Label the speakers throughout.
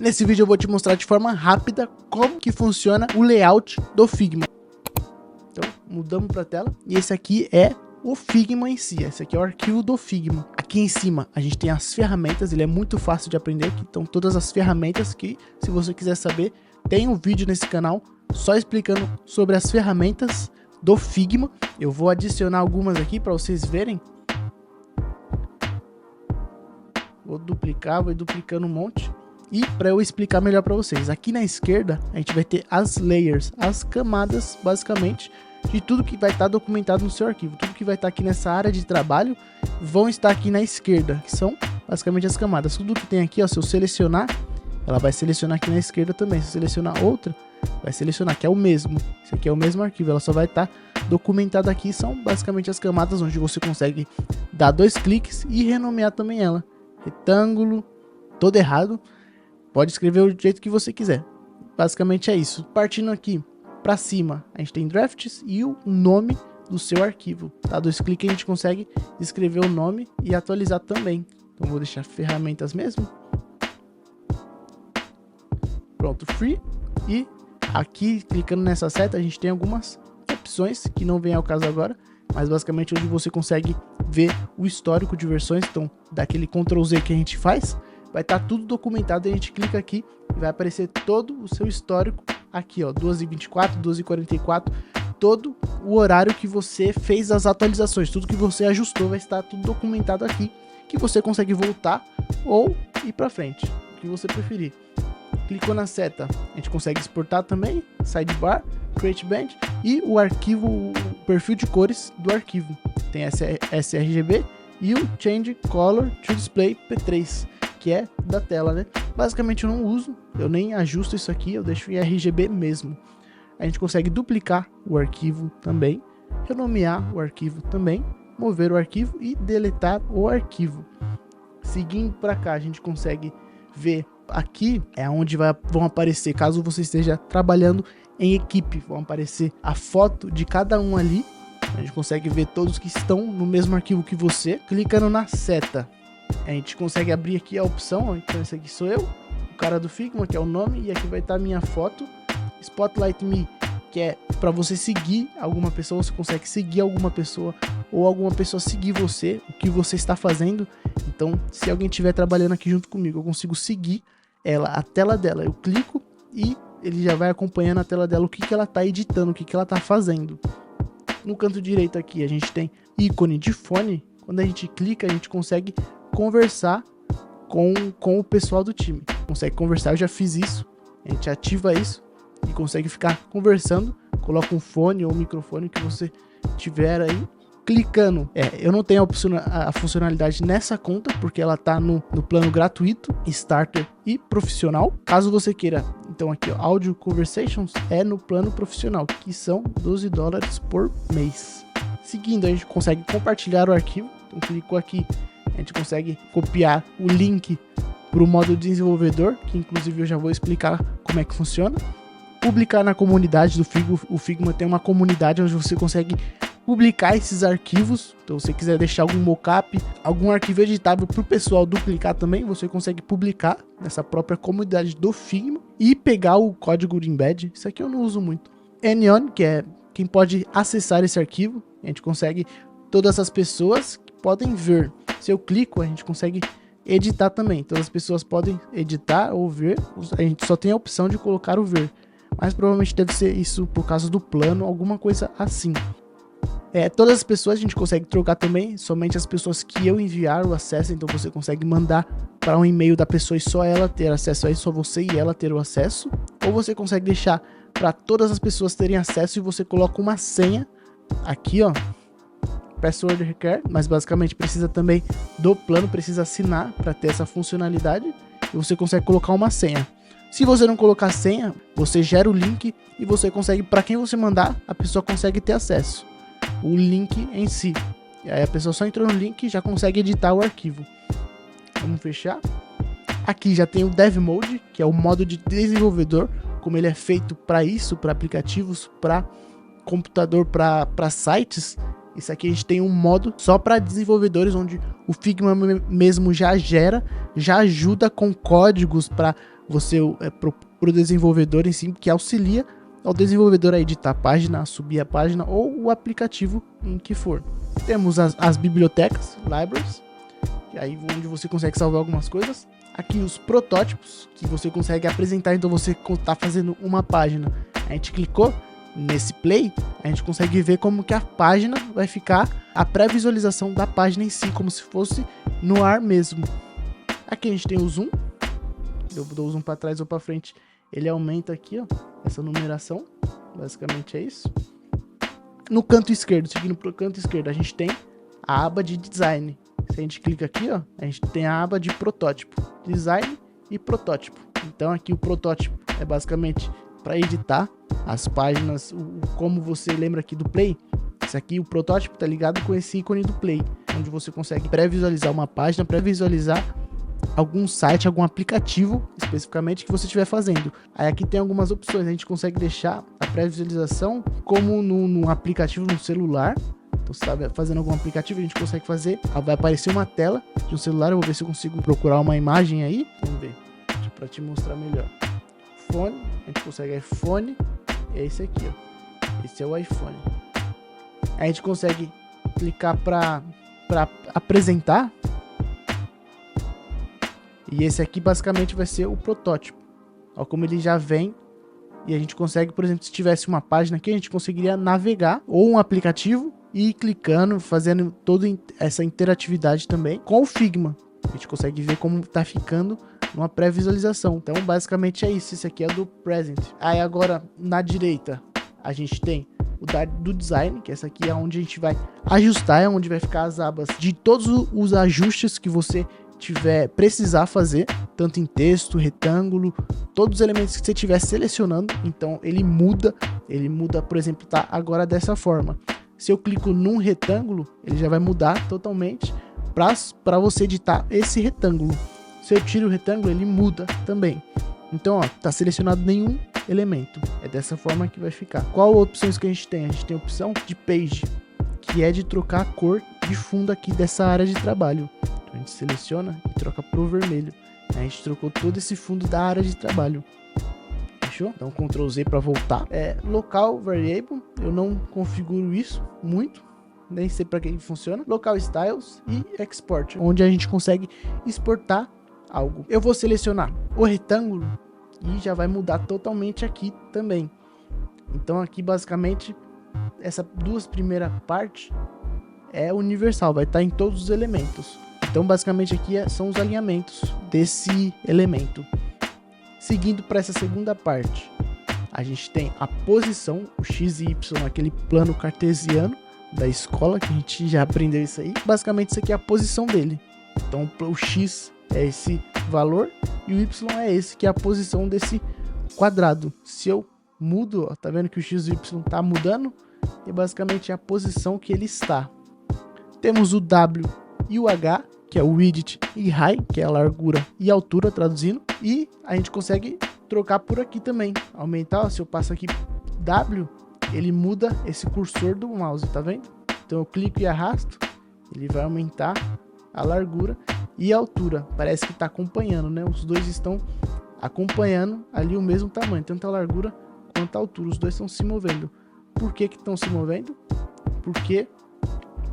Speaker 1: Nesse vídeo eu vou te mostrar de forma rápida como que funciona o layout do Figma. Então, mudamos para a tela e esse aqui é o Figma em si. Esse aqui é o arquivo do Figma. Aqui em cima a gente tem as ferramentas, ele é muito fácil de aprender. Aqui estão todas as ferramentas que, se você quiser saber, tem um vídeo nesse canal só explicando sobre as ferramentas do Figma. Eu vou adicionar algumas aqui para vocês verem. Vou duplicar, vou duplicando um monte. E para eu explicar melhor para vocês, aqui na esquerda a gente vai ter as layers, as camadas basicamente de tudo que vai estar documentado no seu arquivo. Tudo que vai estar aqui nessa área de trabalho vão estar aqui na esquerda, que são basicamente as camadas. Tudo que tem aqui, ó, se eu selecionar, ela vai selecionar aqui na esquerda também. Se eu selecionar outra, vai selecionar, que é o mesmo. Esse aqui é o mesmo arquivo, ela só vai estar documentada aqui. São basicamente as camadas onde você consegue dar 2 cliques e renomear também ela. Retângulo, todo errado. Pode escrever do jeito que você quiser. Basicamente é isso. Partindo aqui para cima, a gente tem drafts e o nome do seu arquivo. Dá 2 cliques e a gente consegue escrever o nome e atualizar também. Então vou deixar ferramentas mesmo. Pronto, free. E aqui, clicando nessa seta, a gente tem algumas opções que não vem ao caso agora, mas basicamente onde você consegue ver o histórico de versões. Então, daquele Ctrl Z que a gente faz, vai estar tudo documentado. A gente clica aqui e vai aparecer todo o seu histórico aqui, ó, 12h24, 12h44, todo o horário que você fez as atualizações, tudo que você ajustou vai estar tudo documentado aqui, que você consegue voltar ou ir para frente, o que você preferir. Clicou na seta, a gente consegue exportar também, sidebar, create band e o arquivo, o perfil de cores do arquivo. Tem sRGB e o change color to display P3, que é da tela, né? Basicamente eu não uso, eu nem ajusto isso aqui, eu deixo em RGB mesmo. A gente consegue duplicar o arquivo também, renomear o arquivo também, mover o arquivo e deletar o arquivo. Seguindo para cá, a gente consegue ver aqui é onde vão aparecer, caso você esteja trabalhando em equipe, vão aparecer a foto de cada um ali. A gente consegue ver todos que estão no mesmo arquivo que você. Clicando na seta, a gente consegue abrir aqui a opção. Então esse aqui sou eu, o cara do Figma, que é o nome, e aqui vai estar a minha foto. Spotlight Me, que é para você seguir alguma pessoa, você consegue seguir alguma pessoa ou alguma pessoa seguir você, o que você está fazendo. Então, se alguém estiver trabalhando aqui junto comigo, eu consigo seguir ela, a tela dela. Eu clico e ele já vai acompanhando a tela dela, o que ela está editando, o que ela está fazendo. No canto direito aqui a gente tem ícone de fone. Quando a gente clica, a gente consegue conversar com o pessoal do time. Consegue conversar, eu já fiz isso. A gente ativa isso e consegue ficar conversando. Coloca um fone ou um microfone que você tiver aí. Clicando, eu não tenho a funcionalidade nessa conta, porque ela tá no plano gratuito, Starter e Profissional. Caso você queira, então aqui, ó, Audio Conversations é no plano profissional, que são $12 por mês. Seguindo, a gente consegue compartilhar o arquivo. Então clicou aqui, a gente consegue copiar o link para o modo desenvolvedor, que inclusive eu já vou explicar como é que funciona. Publicar na comunidade do Figma. O Figma tem uma comunidade onde você consegue publicar esses arquivos. Então, se você quiser deixar algum mockup, algum arquivo editável para o pessoal duplicar também, você consegue publicar nessa própria comunidade do Figma e pegar o código de embed. Isso aqui eu não uso muito. Anyone, que é quem pode acessar esse arquivo. A gente consegue todas as pessoas que podem ver. Se eu clico, a gente consegue editar também. Todas as pessoas podem editar ou ver. A gente só tem a opção de colocar o ver, mas provavelmente deve ser isso por causa do plano, alguma coisa assim. Todas as pessoas a gente consegue trocar também, somente as pessoas que eu enviar o acesso. Então você consegue mandar para um e-mail da pessoa e só ela ter acesso a isso, só você e ela ter o acesso. Ou você consegue deixar para todas as pessoas terem acesso e você coloca uma senha aqui, ó, password requer, mas basicamente precisa também do plano, precisa assinar para ter essa funcionalidade. E você consegue colocar uma senha. Se você não colocar senha, você gera o link e você consegue, para quem você mandar, a pessoa consegue ter acesso. O link em si. E aí a pessoa só entrou no link e já consegue editar o arquivo. Vamos fechar. Aqui já tem o Dev Mode, que é o modo de desenvolvedor, como ele é feito para isso, para aplicativos, para computador, para sites. Isso aqui a gente tem um modo só para desenvolvedores, onde o Figma mesmo já gera, já ajuda com códigos para você pro desenvolvedor em si, que auxilia ao desenvolvedor a editar a página, a subir a página ou o aplicativo em que for. Temos as bibliotecas, libraries, aí onde você consegue salvar algumas coisas. Aqui os protótipos, que você consegue apresentar, então você está fazendo uma página, a gente clicou nesse play, a gente consegue ver como que a página vai ficar, a pré-visualização da página em si, como se fosse no ar mesmo. Aqui a gente tem o zoom, eu dou o zoom para trás ou para frente, ele aumenta aqui, ó, essa numeração, basicamente é isso. No canto esquerdo, seguindo para o canto esquerdo, a gente tem a aba de design. Se a gente clica aqui, ó, a gente tem a aba de protótipo, design e protótipo. Então aqui o protótipo é basicamente para editar as páginas, como você lembra aqui do play. Esse aqui, o protótipo, tá ligado com esse ícone do play, onde você consegue pré-visualizar uma página, pré-visualizar algum site, algum aplicativo especificamente que você estiver fazendo. Aí aqui tem algumas opções, a gente consegue deixar a pré-visualização como no aplicativo no celular. Então você está fazendo algum aplicativo, a gente consegue fazer, vai aparecer uma tela de um celular. Eu vou ver se eu consigo procurar uma imagem aí, vamos ver, para te mostrar melhor. Fone, a gente consegue iPhone, é esse aqui, ó, esse é o iPhone. Aí a gente consegue clicar para apresentar, e esse aqui basicamente vai ser o protótipo. Ó, como ele já vem, e a gente consegue, por exemplo, se tivesse uma página aqui, a gente conseguiria navegar, ou um aplicativo, e ir clicando, fazendo toda essa interatividade também com o Figma. A gente consegue ver como tá ficando numa pré-visualização. Então basicamente é isso, esse aqui é do present. Aí agora na direita a gente tem o do design, que essa aqui é onde a gente vai ajustar, é onde vai ficar as abas de todos os ajustes que você precisar fazer, tanto em texto, retângulo, todos os elementos que você estiver selecionando. Então ele muda, por exemplo, tá agora dessa forma. Se eu clico num retângulo, ele já vai mudar totalmente para você editar esse retângulo. Se eu tiro o retângulo, ele muda também. Então, ó, tá selecionado nenhum elemento. É dessa forma que vai ficar. Qual opções que a gente tem? A gente tem a opção de page, que é de trocar a cor de fundo aqui dessa área de trabalho. Então, a gente seleciona e troca pro vermelho. A gente trocou todo esse fundo da área de trabalho. Fechou? Então, Ctrl Z para voltar. Local Variable, eu não configuro isso muito. Nem sei para que funciona. Local Styles e Export, onde a gente consegue exportar algo. Eu vou selecionar o retângulo e já vai mudar totalmente aqui também. Então aqui basicamente essa duas primeiras partes é universal, vai estar em todos os elementos. Então basicamente aqui são os alinhamentos desse elemento. Seguindo para essa segunda parte, a gente tem a posição, o x e y, aquele plano cartesiano da escola, que a gente já aprendeu isso aí. Basicamente isso aqui é a posição dele. Então o x é esse valor e o y é esse, que é a posição desse quadrado. Se eu mudo, ó, tá vendo que o x e o y tá mudando? E basicamente é a posição que ele está. Temos o w e o h, que é o width e height, que é a largura e altura, traduzindo. E a gente consegue trocar por aqui também. Aumentar, ó, se eu passo aqui w, ele muda esse cursor do mouse, tá vendo? Então eu clico e arrasto, ele vai aumentar a largura e a altura. Parece que está acompanhando, né? Os dois estão acompanhando ali o mesmo tamanho, tanto a largura quanto a altura. Os dois estão se movendo. Por que estão se movendo? Porque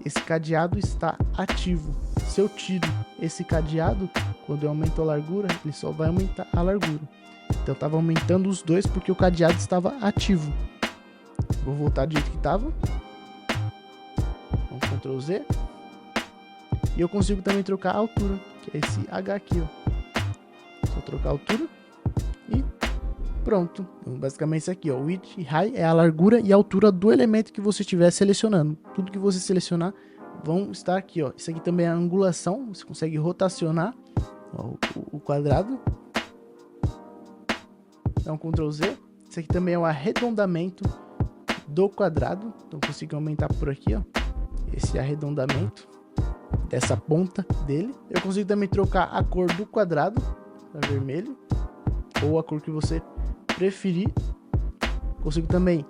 Speaker 1: esse cadeado está ativo. Se eu tiro esse cadeado, quando eu aumento a largura, ele só vai aumentar a largura. Então estava aumentando os dois porque o cadeado estava ativo. Vou voltar do jeito que estava. Vamos Ctrl Z. E eu consigo também trocar a altura, que é esse H aqui, ó. Só trocar a altura e pronto. Então, basicamente isso aqui, ó. Width e height é a largura e a altura do elemento que você estiver selecionando. Tudo que você selecionar vão estar aqui, ó. Isso aqui também é a angulação. Você consegue rotacionar, ó, o quadrado. Então Ctrl Z. Isso aqui também é o arredondamento do quadrado. Então consigo aumentar por aqui, ó, esse arredondamento dessa ponta dele. Eu consigo também trocar a cor do quadrado para vermelho ou a cor que você preferir. Consigo também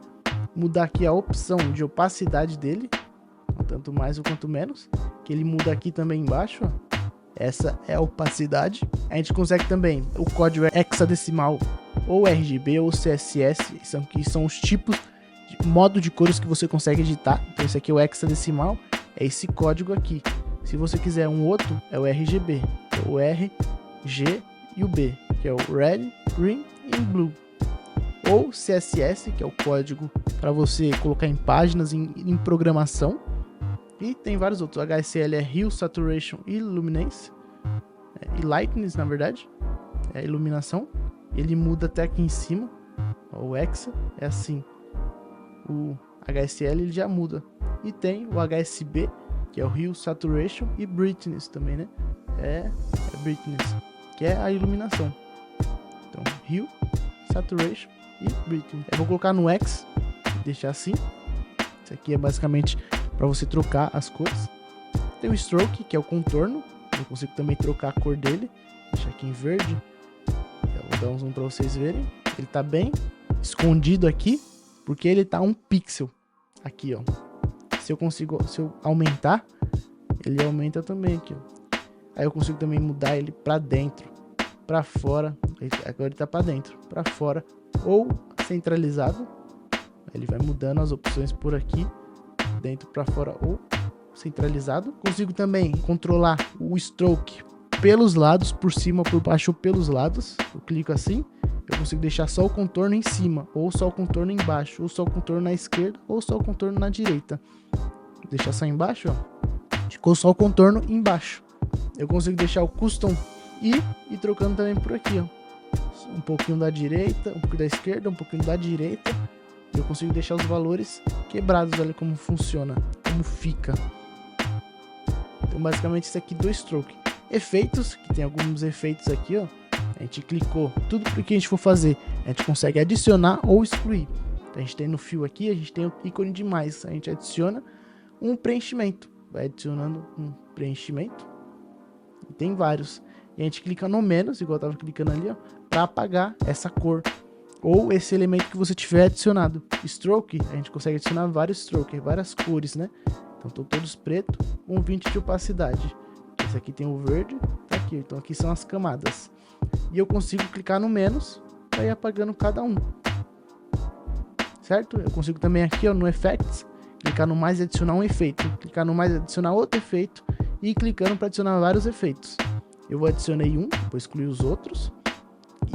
Speaker 1: mudar aqui a opção de opacidade dele, tanto mais ou quanto menos, que ele muda aqui também embaixo, ó. Essa é a opacidade. A gente consegue também o código hexadecimal, ou RGB, ou CSS, que são os tipos de modo de cores que você consegue editar. Então esse aqui é o hexadecimal, é esse código aqui. Se você quiser um outro, é o RGB, é o R, G e o B, que é o Red, Green e Blue. Ou CSS, que é o código para você colocar em páginas, em programação. E tem vários outros. O HSL é Hue, Saturation e Luminance. E Lightness, na verdade. É a iluminação. Ele muda até aqui em cima. O Hexa é assim. O HSL ele já muda. E tem o HSB, que é o Hue, Saturation e Brightness também, né? É Brightness, que é a iluminação. Então, Hue, Saturation e Brightness. Eu vou colocar no X, deixar assim. Isso aqui é basicamente para você trocar as cores. Tem o Stroke, que é o contorno. Eu consigo também trocar a cor dele. Deixar aqui em verde. Eu vou dar um zoom para vocês verem. Ele tá bem escondido aqui, porque ele tá um pixel aqui, ó. Se eu aumentar, ele aumenta também aqui, ó. Aí eu consigo também mudar ele para dentro, para fora. Agora ele tá para dentro, para fora ou centralizado. Ele vai mudando as opções por aqui, dentro para fora ou centralizado. Consigo também controlar o stroke pelos lados, por cima, por baixo ou pelos lados. Eu clico assim, eu consigo deixar só o contorno em cima, ou só o contorno embaixo, ou só o contorno na esquerda, ou só o contorno na direita. Vou deixar só embaixo, ó. Ficou só o contorno embaixo. Eu consigo deixar o custom e trocando também por aqui, ó. Um pouquinho da direita, um pouquinho da esquerda, um pouquinho da direita. Eu consigo deixar os valores quebrados, olha como funciona, como fica. Então basicamente isso aqui do stroke. Efeitos, que tem alguns efeitos aqui, ó. A gente clicou, tudo que a gente for fazer, a gente consegue adicionar ou excluir. Então a gente tem no fio aqui, a gente tem o ícone de mais, a gente adiciona um preenchimento. Vai adicionando um preenchimento. E tem vários. E a gente clica no menos, igual eu tava clicando ali, ó, para apagar essa cor ou esse elemento que você tiver adicionado. Stroke, a gente consegue adicionar vários strokes, várias cores, né? Então estão todos preto com 20 de opacidade. Esse aqui tem o verde, tá aqui. Então aqui são as camadas. E eu consigo clicar no menos para ir apagando cada um. Certo? Eu consigo também aqui, ó, no Effects, clicar no mais e adicionar um efeito. Clicar no mais e adicionar outro efeito. E clicando para adicionar vários efeitos. Eu vou adicionei um, vou excluir os outros.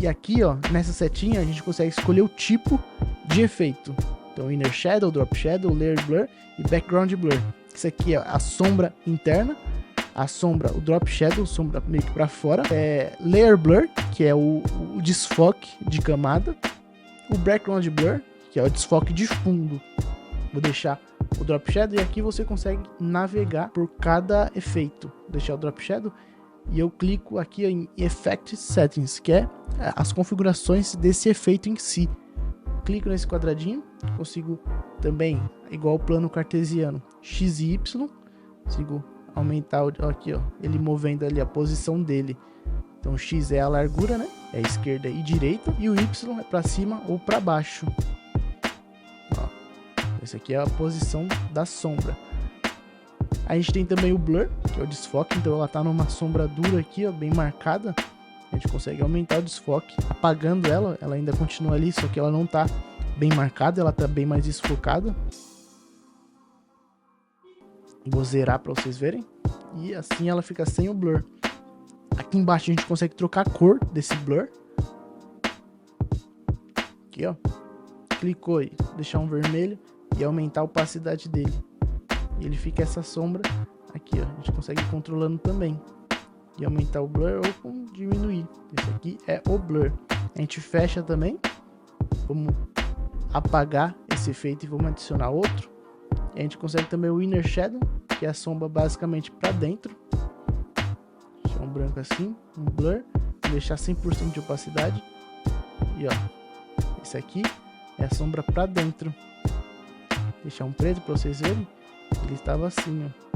Speaker 1: E aqui, ó, nessa setinha a gente consegue escolher o tipo de efeito. Então, Inner Shadow, Drop Shadow, Layer Blur e Background Blur. Isso aqui é a sombra interna, a sombra, o Drop Shadow, sombra meio que para fora. Layer Blur, que é o desfoque de camada. O Background Blur, que é o desfoque de fundo. Vou deixar o Drop Shadow e aqui você consegue navegar por cada efeito. Vou deixar o Drop Shadow e eu clico aqui em Effect Settings, que é as configurações desse efeito em si. Clico nesse quadradinho, consigo também, igual o plano cartesiano, X e Y, consigo aumentar aqui, ó, ele movendo ali a posição dele. Então X é a largura, né? É a esquerda e direita, e o Y é para cima ou para baixo. Ó, esse aqui é a posição da sombra. A gente tem também o blur, que é o desfoque, então ela tá numa sombra dura aqui, ó, bem marcada. A gente consegue aumentar o desfoque, apagando ela ainda continua ali, só que ela não tá bem marcada, ela tá bem mais desfocada. Vou zerar para vocês verem. E assim ela fica sem o blur. Aqui embaixo a gente consegue trocar a cor desse blur. Aqui, ó. Clicou aí, deixar um vermelho e aumentar a opacidade dele. E ele fica essa sombra aqui, ó. A gente consegue ir controlando também. E aumentar o blur ou diminuir. Esse aqui é o blur. A gente fecha também. Vamos apagar esse efeito e vamos adicionar outro. E a gente consegue também o Inner Shadow, que é a sombra basicamente para dentro. Deixar um branco assim, um blur. Deixar 100% de opacidade. E ó, esse aqui é a sombra para dentro. Deixar um preto para vocês verem. Ele estava assim, ó.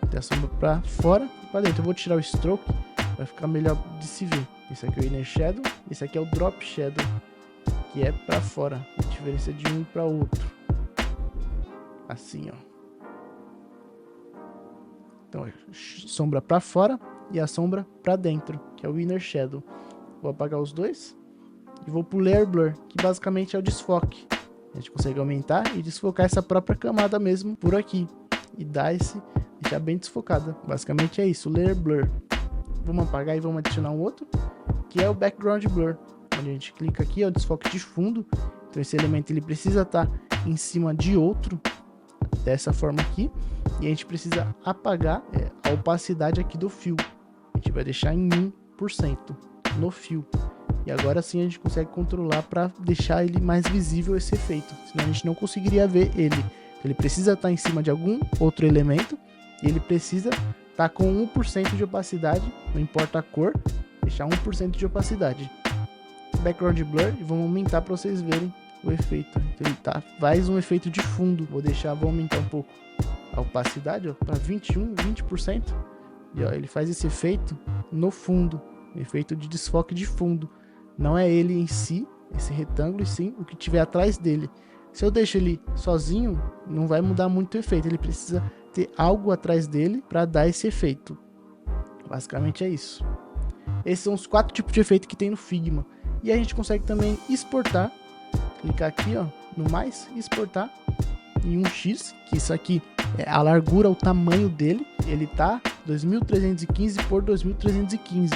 Speaker 1: Tem a sombra para fora e para dentro. Eu vou tirar o stroke, vai ficar melhor de se ver. Esse aqui é o Inner Shadow, esse aqui é o Drop Shadow, que é para fora. A diferença de um para outro. Assim, ó. Então, sombra para fora e a sombra para dentro, que é o Inner Shadow. Vou apagar os dois e vou pro Layer Blur, que basicamente é o desfoque. A gente consegue aumentar e desfocar essa própria camada mesmo por aqui e deixar bem desfocada. Basicamente é isso, o Layer Blur. Vamos apagar e vamos adicionar um outro, que é o Background Blur, onde a gente clica aqui, é o desfoque de fundo. Então esse elemento ele precisa estar em cima de outro, dessa forma aqui, e a gente precisa apagar a opacidade aqui do fio. A gente vai deixar em 1% no fio. E agora sim a gente consegue controlar para deixar ele mais visível esse efeito, senão a gente não conseguiria ver ele. Ele precisa estar em cima de algum outro elemento e ele precisa estar com 1% de opacidade, não importa a cor, deixar 1% de opacidade. Background Blur, e vamos aumentar para vocês verem o efeito. Então ele faz um efeito de fundo. Vou aumentar um pouco a opacidade para 20%. E ó, ele faz esse efeito no fundo, efeito de desfoque de fundo. Não é ele em si, esse retângulo, e sim o que tiver atrás dele. Se eu deixo ele sozinho, não vai mudar muito o efeito. Ele precisa ter algo atrás dele para dar esse efeito. Basicamente é isso. Esses são os 4 tipos de efeito que tem no Figma. E a gente consegue também exportar. Clicar aqui, ó, no mais, exportar em 1x, que isso aqui é a largura, o tamanho dele. Ele tá 2315 por 2315.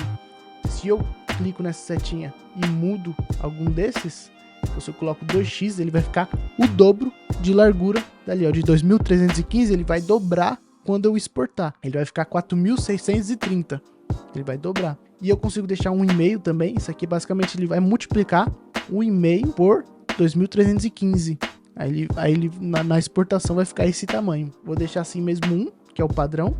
Speaker 1: Se eu clico nessa setinha e mudo algum desses, se eu coloco 2x, ele vai ficar o dobro de largura dali, ó, de 2315, ele vai dobrar quando eu exportar. Ele vai ficar 4630, ele vai dobrar. E eu consigo deixar 1,5 também. Isso aqui basicamente ele vai multiplicar 1,5 por 2315. Aí ele na exportação vai ficar esse tamanho. Vou deixar assim mesmo 1, que é o padrão.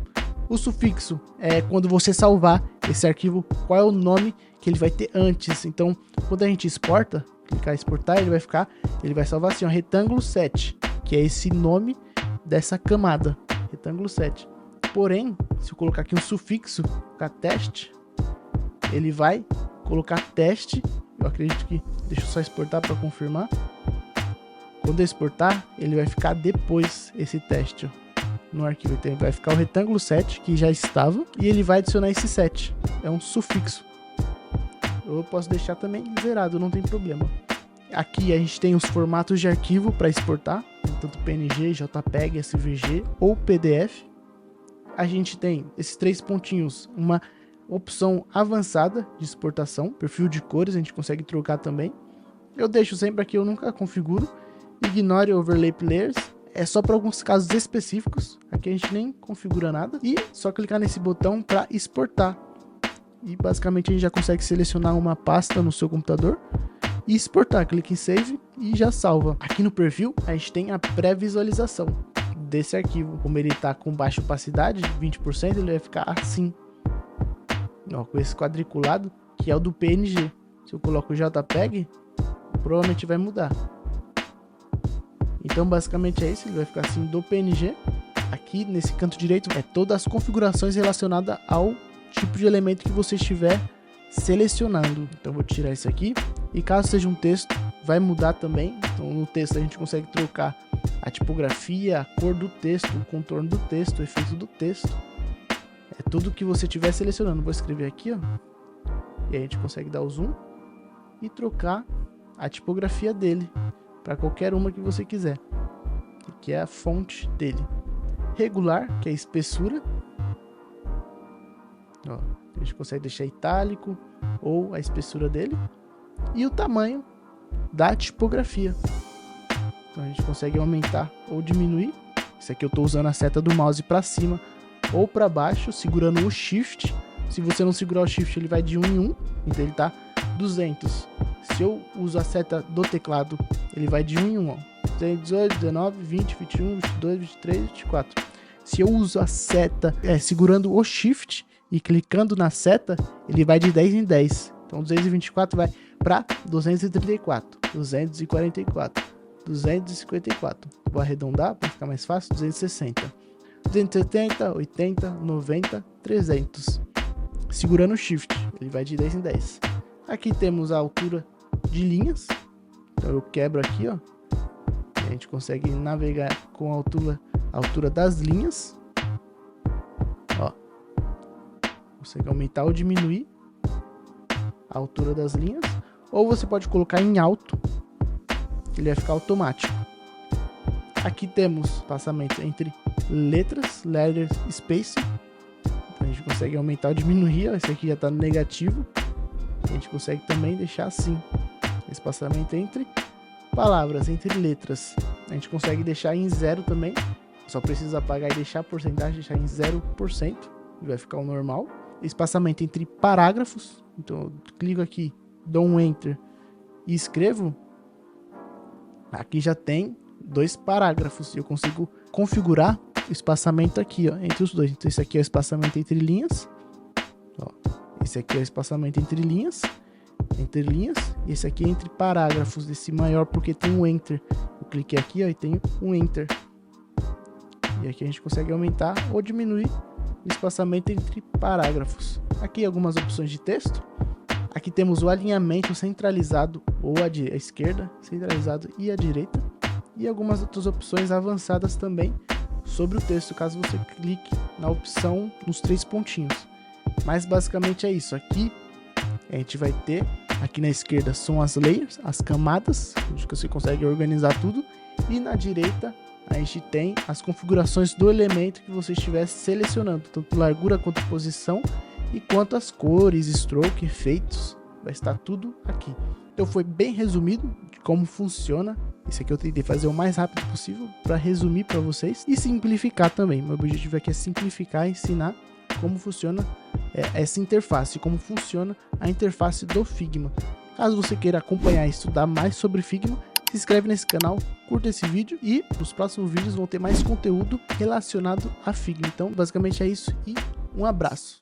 Speaker 1: O sufixo é quando você salvar esse arquivo, qual é o nome que ele vai ter antes. Então, quando a gente exporta, clicar em exportar, ele vai salvar assim, ó, retângulo 7, que é esse nome dessa camada, retângulo 7. Porém, se eu colocar aqui um sufixo, colocar teste, ele vai colocar teste. Eu acredito que, deixa eu só exportar para confirmar. Quando eu exportar, ele vai ficar depois esse teste, ó, no arquivo. Então vai ficar o retângulo 7, que já estava, e ele vai adicionar esse 7. É um sufixo. Eu posso deixar também zerado, não tem problema. Aqui a gente tem os formatos de arquivo para exportar, tanto PNG, JPEG, SVG ou PDF. A gente tem esses 3 pontinhos, uma opção avançada de exportação, perfil de cores, a gente consegue trocar também. Eu deixo sempre aqui, eu nunca configuro. Ignore Overlap Layers, é só para alguns casos específicos. Aqui a gente nem configura nada. E só clicar nesse botão para exportar. E basicamente a gente já consegue selecionar uma pasta no seu computador e exportar. Clique em Save e já salva. Aqui no perfil a gente tem a pré-visualização desse arquivo. Como ele está com baixa opacidade, 20%, ele vai ficar assim. Ó, com esse quadriculado, que é o do PNG. Se eu coloco o JPEG, provavelmente vai mudar. Então basicamente é isso, ele vai ficar assim do PNG. Aqui nesse canto direito é todas as configurações relacionadas ao tipo de elemento que você estiver selecionando. Então vou tirar isso aqui, e caso seja um texto, vai mudar também. Então no texto a gente consegue trocar a tipografia, a cor do texto, o contorno do texto, o efeito do texto. É tudo que você estiver selecionando. Vou escrever aqui, ó, e a gente consegue dar o zoom e trocar a tipografia dele para qualquer uma que você quiser, que é a fonte dele. Regular, que é a espessura, ó, a gente consegue deixar itálico ou a espessura dele, e o tamanho da tipografia. Então a gente consegue aumentar ou diminuir. Isso aqui eu estou usando a seta do mouse para cima ou para baixo, segurando o Shift. Se você não segurar o Shift, ele vai de 1 em 1, então ele está 200. Se eu uso a seta do teclado, ele vai de 1 em 1, ó. 18, 19, 20, 21, 22, 23, 24. Se eu uso a seta segurando o Shift e clicando na seta, ele vai de 10 em 10. Então 224 vai para 234, 244, 254. Vou arredondar para ficar mais fácil, 260. 270, 80, 90, 300. Segurando o Shift, ele vai de 10 em 10. Aqui temos a altura de linhas. Então eu quebro aqui, ó. E a gente consegue navegar com a altura das linhas. Ó. Consegue aumentar ou diminuir a altura das linhas. Ou você pode colocar em alto, que ele vai ficar automático. Aqui temos espaçamento entre letras, letter spacing. Então a gente consegue aumentar ou diminuir. Ó, esse aqui já está no negativo. A gente consegue também deixar assim. Espaçamento entre palavras, entre letras. A gente consegue deixar em 0 também. Só precisa apagar e deixar a porcentagem, deixar em 0%. E vai ficar o normal. Espaçamento entre parágrafos. Então eu clico aqui, dou um enter e escrevo. Aqui já tem 2 parágrafos. E eu consigo configurar o espaçamento aqui, ó, entre os dois. Então esse aqui é o espaçamento entre linhas. Ó, esse aqui é o espaçamento entre linhas. E esse aqui é entre parágrafos, esse maior porque tem um enter. Eu cliquei aqui, ó, e tem um enter. E aqui a gente consegue aumentar ou diminuir o espaçamento entre parágrafos. Aqui algumas opções de texto. Aqui temos o alinhamento centralizado ou à esquerda, centralizado e à direita. E algumas outras opções avançadas também sobre o texto, caso você clique na opção nos 3 pontinhos. Mas basicamente é isso. Aqui a gente vai ter, aqui na esquerda são as layers, as camadas, onde você consegue organizar tudo. E na direita a gente tem as configurações do elemento que você estiver selecionando, tanto largura quanto posição e quanto as cores, stroke, efeitos, vai estar tudo aqui. Então foi bem resumido de como funciona. Esse aqui eu tentei fazer o mais rápido possível para resumir para vocês e simplificar também. Meu objetivo aqui é simplificar e ensinar como funciona essa interface, como funciona a interface do Figma. Caso você queira acompanhar e estudar mais sobre Figma, se inscreve nesse canal, curta esse vídeo e nos próximos vídeos vão ter mais conteúdo relacionado a Figma. Então basicamente é isso e um abraço.